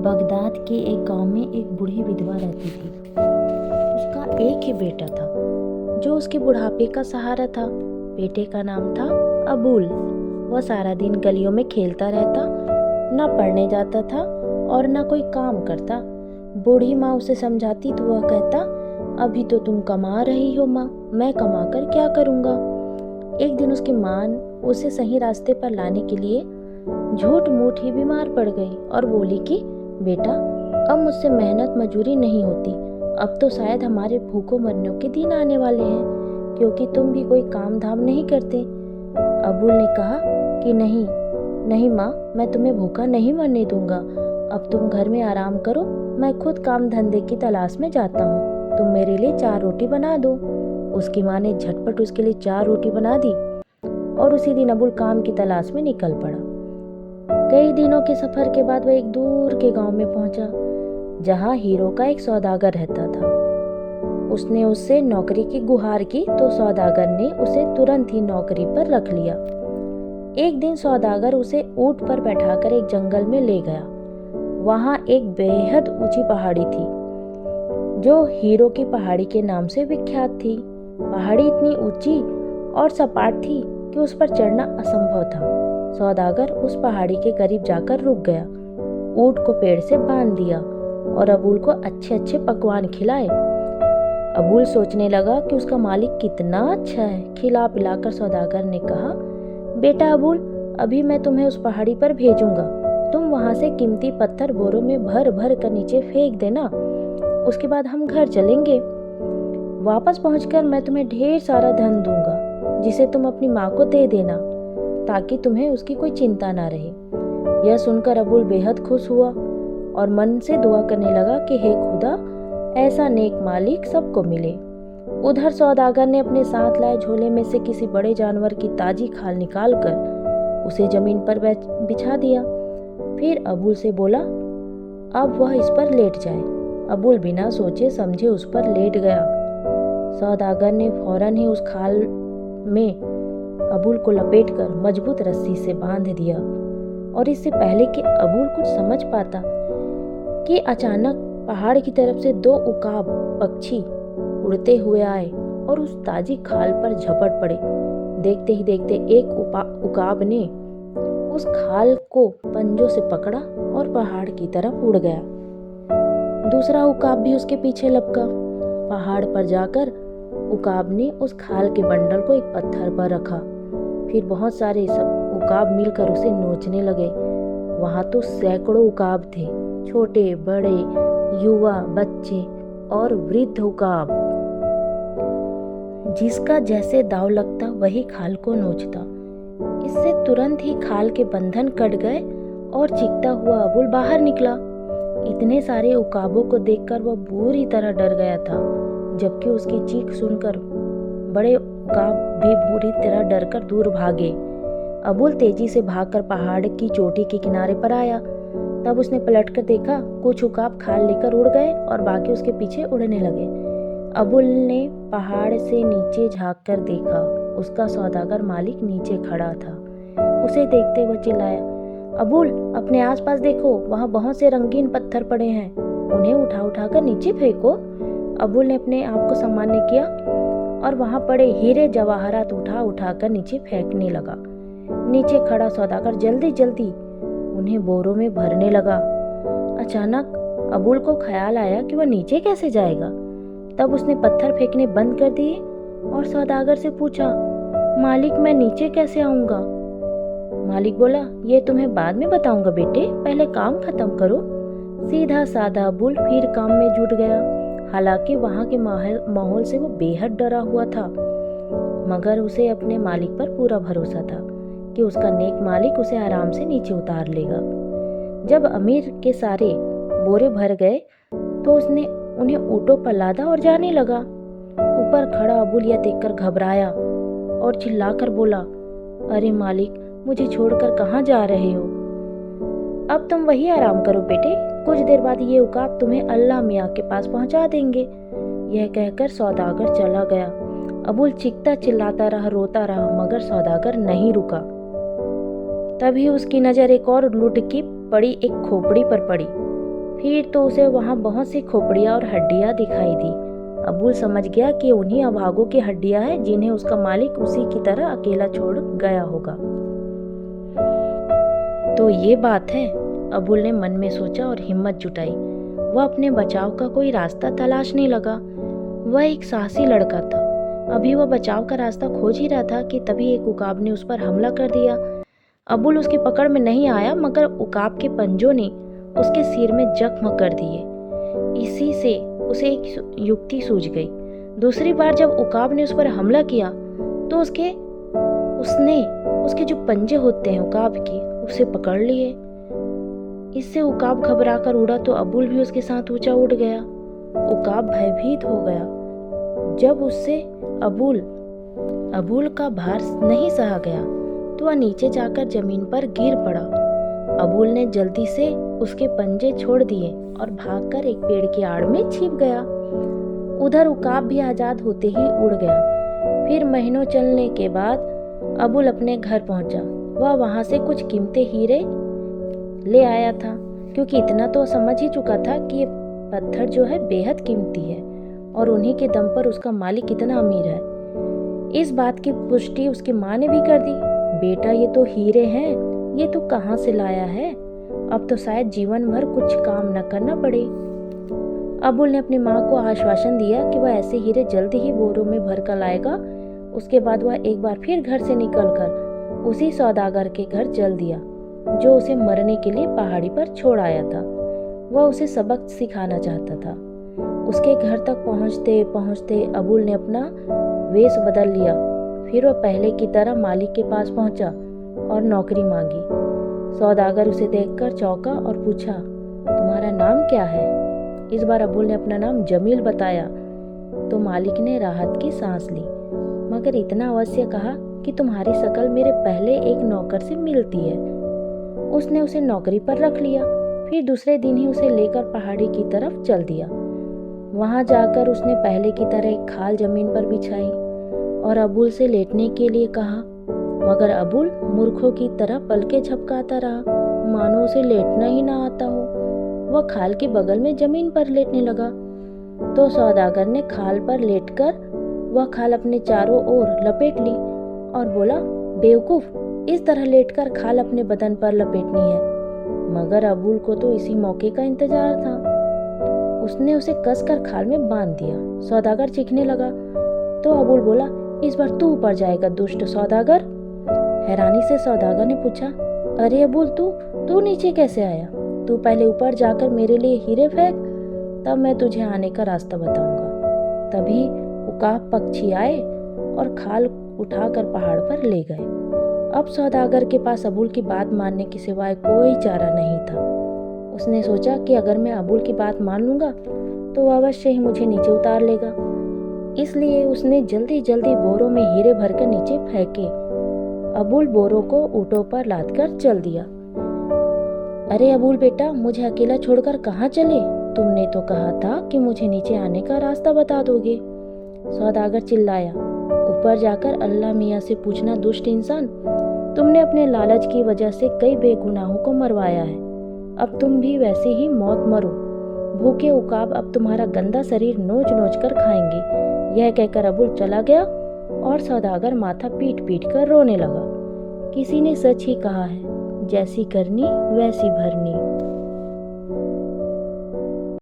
Baghdad के एक गांव में एक बूढ़ी विधवा रहती थी। उसका एक ही बेटा था जो उसके बुढ़ापे का सहारा था। बेटे का नाम था अबूल। वह सारा दिन गलियों में खेलता रहता, ना पढ़ने जाता था और ना कोई काम करता। बूढ़ी माँ उसे समझाती तो वह कहता, अभी तो तुम कमा रही हो माँ, मैं कमा कर क्या करूँगा। एक दिन उसकी माँ उसे सही रास्ते पर लाने के लिए झूठ मूठ ही बीमार पड़ गई और बोली कि बेटा, अब मुझसे मेहनत मजूरी नहीं होती, अब तो शायद हमारे भूखों मरने के दिन आने वाले हैं, क्योंकि तुम भी कोई काम धाम नहीं करते। अबूल ने कहा कि नहीं नहीं माँ, मैं तुम्हें भूखा नहीं मरने दूंगा। अब तुम घर में आराम करो, मैं खुद काम धंधे की तलाश में जाता हूँ, तुम मेरे लिए 4 रोटी बना दो। उसकी माँ ने झटपट उसके लिए 4 रोटी बना दी और उसी दिन अबूल काम की तलाश में निकल पड़ा। कई दिनों के सफर के बाद वह एक दूर के गांव में पहुंचा, जहां हीरो का एक सौदागर रहता था। उसने उससे नौकरी की गुहार की तो सौदागर ने उसे तुरंत ही नौकरी पर रख लिया। एक दिन सौदागर उसे ऊंट पर बैठाकर एक जंगल में ले गया। वहां एक बेहद ऊंची पहाड़ी थी, जो हीरो की पहाड़ी के नाम से विख्यात थी। पहाड़ी इतनी ऊंची और सपाट थी कि उस पर चढ़ना असंभव था। सौदागर उस पहाड़ी के करीब जाकर रुक गया, ऊंट को पेड़ से बांध दिया और अबूल को अच्छे अच्छे पकवान खिलाए। अबूल सोचने लगा कि उसका मालिक कितना अच्छा है। खिला पिलाकर सौदागर ने कहा, बेटा अबूल, अभी मैं तुम्हें उस पहाड़ी पर भेजूंगा, तुम वहां से कीमती पत्थर बोरों में भर भर कर नीचे फेंक देना, उसके बाद हम घर चलेंगे। वापस पहुंचकर मैं तुम्हें ढेर सारा धन दूंगा, जिसे तुम अपनी माँ को दे देना, ताकि तुम्हें उसकी कोई चिंता ना रहे। यह सुनकर अबूल बेहद खुश हुआ और मन से दुआ करने लगा कि हे खुदा, ऐसा नेक मालिक सबको मिले। उधर सौदागर ने अपने साथ लाए झोले में से किसी बड़े जानवर की ताजी खाल निकालकर उसे जमीन पर बिछा दिया। फिर अबूल से बोला, अब वह इस पर लेट जाए। अबूल बिना सोचे समझे उस पर लेट गया। सौदागर ने फौरन ही उस खाल में अबूल को लपेटकर मजबूत रस्सी से बांध दिया और इससे पहले कि अबूल कुछ समझ पाता कि अचानक पहाड़ की तरफ से 2 उकाब पक्षी उड़ते हुए आए और उस ताजी खाल पर झपट पड़े। देखते ही देखते एक उकाब ने उस खाल को पंजों से पकड़ा और पहाड़ की तरफ उड़ गया। दूसरा उकाब भी उसके पीछे लपका। पहाड़ पर जाकर उकाब ने उस खाल के बंडल को एक पत्थर पर रखा। फिर बहुत सारे सब उकाब मिलकर उसे नोचने लगे। वहां तो सैकड़ों उकाब थे, छोटे बड़े, युवा, बच्चे और वृद्ध उकाब। जिसका जैसे दाव लगता वही खाल को नोचता। इससे तुरंत ही खाल के बंधन कट गए और चीखता हुआ अबूल बाहर निकला। इतने सारे उकाबों को देखकर वह बुरी तरह डर गया था, जबकि उसकी चीख सुनकर बड़े उकाब भी बुरी तरह डरकर दूर भागे। अबूल तेजी से भागकर पहाड़ की चोटी के किनारे पर आया। तब उसने पलटकर देखा, कुछ उकाब खाल लेकर उड़ गए और बाकी उसके पीछे उड़ने लगे। अबूल ने पहाड़ से नीचे झांककर देखा, उसका सौदागर मालिक नीचे खड़ा था। उसे देखते हुए चिल्लाया, अबूल, अपने आसपास देखो, वहां बहुत से रंगीन पत्थर पड़े हैं, उन्हें उठा उठा कर नीचे फेंको। अबूल ने अपने आप को सामान्य किया और वहां पड़े हीरे जवाहरात उठा उठा कर नीचे फेंकने लगा। नीचे खड़ा सौदागर जल्दी जल्दी उन्हें बोरों में भरने लगा। अचानक अबूल को ख्याल आया कि वह नीचे कैसे जाएगा। तब उसने पत्थर फेंकने बंद कर दिए और सौदागर से पूछा, मालिक, मैं नीचे कैसे आऊंगा? मालिक बोला, ये तुम्हें बाद में बताऊंगा बेटे, पहले काम खत्म करो। सीधा साधा अबूल फिर काम में जुट गया। हालांकि वहां के माहौल से वो बेहद डरा हुआ था, मगर उसे अपने मालिक पर पूरा भरोसा था कि उसका नेक मालिक उसे आराम से नीचे उतार लेगा। जब अमीर के सारे बोरे भर गए तो उसने उन्हें ऊँटों पर लादा और जाने लगा। ऊपर खड़ा अबूल यह देखकर घबराया और चिल्लाकर बोला, अरे मालिक, मुझे छोड़कर कहाँ जा रहे हो? अब तुम वही आराम करो बेटे, कुछ देर बाद ये उकाब तुम्हें अल्लाह मियाँ के पास पहुंचा देंगे। यह कहकर सौदागर चला गया। अबूल चीखता चिल्लाता रहा, रोता रहा, मगर सौदागर नहीं रुका। तभी उसकी नजर एक और लुढ़की पड़ी एक खोपड़ी पर पड़ी। फिर तो उसे वहाँ बहुत सी खोपड़ियाँ और हड्डियाँ दिखाई दी। अबुल समझ गया कि उन्हीं अभागों की हड्डियाँ हैं जिन्हें उसका मालिक उसी की तरह अकेला छोड़ गया होगा। तो ये बात है, अबुल ने मन में सोचा और हिम्मत जुटाई। वह अपने बचाव का कोई रास्ता तलाशने लगा। वह एक साहसी लड़का था। अभी वह बचाव का रास्ता खोज ही रहा था कि तभी एक उकाब ने उस पर हमला कर दिया। अबुल उसकी पकड़ में नहीं आया, मगर उकाब के पंजों ने उसके सिर में जख्म कर दिए। इसी से उसे एक युक्ति सूझ गई। दूसरी बार जब उकाब ने उस पर हमला किया तो उसने उसके जो पंजे होते हैं उकाब के, उसे पकड़ लिए। इससे उकाब घबरा कर उड़ा तो अबुल भी उसके साथ ऊंचा उड़ गया। उकाब भयभीत हो गया। जब उससे अबुल का भार नहीं सहा गया तो वह नीचे जाकर जमीन पर गिर पड़ा। अबुल ने जल्दी से उसके पंजे छोड़ दिए और भागकर एक पेड़ की आड़ में छिप गया। उधर उकाब भी आजाद होते ही उड़ गया। फिर महीनों चलने के बाद अबुल अपने घर पहुंचा। वह वहां से कुछ कीमती हीरे ले आया था, क्योंकि इतना तो समझ ही चुका था कि ये पत्थर जो है बेहद कीमती है और उन्हीं के दम पर उसका मालिक कितना अमीर है। इस बात की पुष्टि उसकी माँ ने भी कर दी। बेटा, ये तो हीरे हैं, ये तू कहाँ से लाया है? अब तो शायद जीवन भर कुछ काम न करना पड़े। अबुल ने अपनी माँ को आश्वासन दिया कि वह ऐसे हीरे जल्दी ही बोरों में भर कर लाएगा। उसके बाद वह एक बार फिर घर से निकलकर उसी सौदागर के घर चल दिया जो उसे मरने के लिए पहाड़ी पर छोड़ आया था। वह उसे सबक सिखाना चाहता था। उसके घर तक पहुंचते पहुंचते अबुल ने अपना वेश बदल लिया। फिर वह पहले की तरह मालिक के पास पहुंचा और नौकरी मांगी। सौदागर उसे देखकर चौंका और पूछा, तुम्हारा नाम क्या है? इस बार अबुल ने अपना नाम जमील बताया तो मालिक ने राहत की सांस ली, मगर इतना अवश्य कहा कि तुम्हारी शकल मेरे पहले एक नौकर से मिलती है। उसने उसे नौकरी पर रख लिया। फिर दूसरे दिन ही उसे लेकर पहाड़ी की तरफ चल दिया। वहां जाकर उसने पहले की तरह एक खाल जमीन पर बिछाई और अबुल से लेटने के लिए कहा, मगर अबुल मूर्खों की तरह पलके झपकाता रहा, मानो उसे लेटना ही ना आता हो। वह खाल के बगल में जमीन पर लेटने लगा तो सौदागर ने खाल पर लेटकर वह खाल अपने चारों ओर लपेट ली और बोला, बेवकूफ, इस तरह लेटकर खाल अपने बदन पर लपेटनी है। मगर अबुल को तो इसी मौके का इंतजार था। उसने उसे कसकर खाल में बांध दिया। सौदागर चीखने लगा तो अबुल बोला, इस बार तू ऊपर जाएगा दुष्ट सौदागर। हैरानी से सौदागर ने पूछा, अरे अबुल, तू नीचे कैसे आया? तू पहले ऊपर जाकर मेरे लिए हीरे फेंक, तब मैं तुझे आने का रास्ता बताऊंगा। तभी उकाब पक्षी आए और खाल उठाकर पहाड़ पर ले गए। अब सौदागर के पास अबुल की बात मानने के सिवाय कोई चारा नहीं था। उसने सोचा कि अगर मैं अबुल की बात मान लूंगा तो अवश्य ही मुझे नीचे उतार लेगा। इसलिए उसने जल्दी जल्दी बोरों में हीरे भरकर नीचे फेंके। अबुल बोरों को ऊँटों पर लादकर चल दिया। अरे अबुल बेटा, मुझे अकेला छोड़कर कहाँ चले? तुमने तो कहा था कि मुझे नीचे आने का रास्ता बता दोगे। सौदागर चिल्लाया, ऊपर जाकर अल्लाह मियाँ से पूछना दुष्ट इंसान। तुमने अपने लालच की वजह से कई बेगुनाहों को मरवाया है। अब तुम भी वैसे ही मौत मरो। भूखे उकाब अब तुम्हारा गंदा शरीर नोच नोच कर खाएंगे। यह कहकर अबुल चला गया और सौदागर माथा पीट पीट कर रोने लगा। किसी ने सच ही कहा है, जैसी करनी वैसी भरनी।